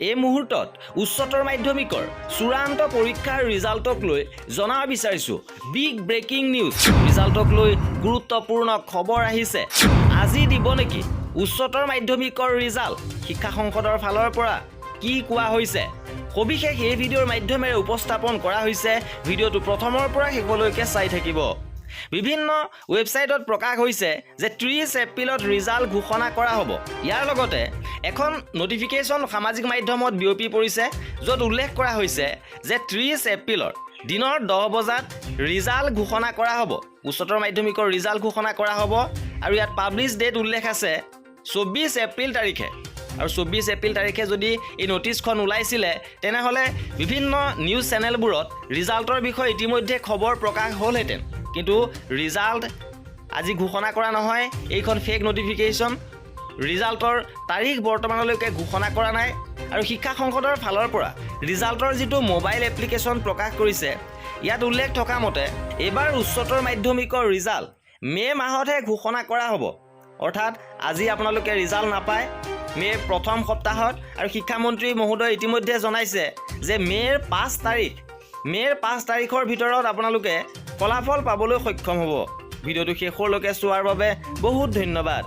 এই মুহূৰ্তত উচ্চতৰ মাধ্যমিকৰ চূড়ান্ত পৰীক্ষাৰ ৰিজাল্টক লৈ জনাব বিচাৰিছোঁ বিগ ব্ৰেকিং নিউজ। ৰিজাল্টক লৈ গুৰুত্বপূৰ্ণ খবৰ আহিছে। আজি দিব নেকি উচ্চতৰ মাধ্যমিকৰ ৰিজাল্ট? শিক্ষা সংসদৰ ফালৰ পৰা কি কোৱা হৈছে সবিশেষ এই ভিডিঅ'ৰ মাধ্যমেৰে উপস্থাপন কৰা হৈছে। ভিডিঅ'টো প্ৰথমৰ পৰা শেষলৈকে চাই থাকিব। বিভিন্ন ৱেবছাইটত প্ৰকাশ হৈছে যে 30 এপ্ৰিলত ৰিজাল্ট ঘোষণা কৰা হ'ব। ইয়াৰ লগতে এখন নটিফিকেশ্যন সামাজিক মাধ্যমত বিয়পি পৰিছে, য'ত উল্লেখ কৰা হৈছে যে 30 এপ্ৰিলৰ দিনৰ 10 বজাত ৰিজাল্ট ঘোষণা কৰা হ'ব। উচ্চতৰ মাধ্যমিকৰ ৰিজাল্ট ঘোষণা কৰা হ'ব আৰু ইয়াত পাব্লিছ ডেট উল্লেখ আছে 24 এপ্ৰিল তাৰিখে। আৰু 24 এপ্ৰিল তাৰিখে যদি এই নটিছখন ওলাইছিলে তেনেহ'লে বিভিন্ন নিউজ চেনেলবোৰত ৰিজাল্টৰ বিষয়ে ইতিমধ্যে খবৰ প্ৰকাশ হ'লহেঁতেন। কিন্তু ৰিজাল্ট আজি ঘোষণা কৰা নহয়। এইখন ফেক নটিফিকেশ্যন। ৰিজাল্টৰ তাৰিখ বৰ্তমানলৈকে ঘোষণা কৰা নাই। আৰু শিক্ষা সংসদৰ ফালৰ পৰা ৰিজাল্টৰ যিটো মোবাইল এপ্লিকেশ্যন প্ৰকাশ কৰিছে, ইয়াত উল্লেখ থকা মতে এইবাৰ উচ্চতৰ মাধ্যমিকৰ ৰিজাল্ট মে' মাহতহে ঘোষণা কৰা হ'ব। অৰ্থাৎ আজি আপোনালোকে ৰিজাল্ট নাপায় মে'ৰ প্ৰথম সপ্তাহত। আৰু শিক্ষামন্ত্ৰী মহোদয় ইতিমধ্যে জনাইছে যে মে'ৰ 5 তাৰিখৰ ভিতৰত আপোনালোকে ফলাফল পাবলৈ সক্ষম হ'ব। ভিডিঅ'টো শেষলৈকে চোৱাৰ বাবে বহুত ধন্যবাদ।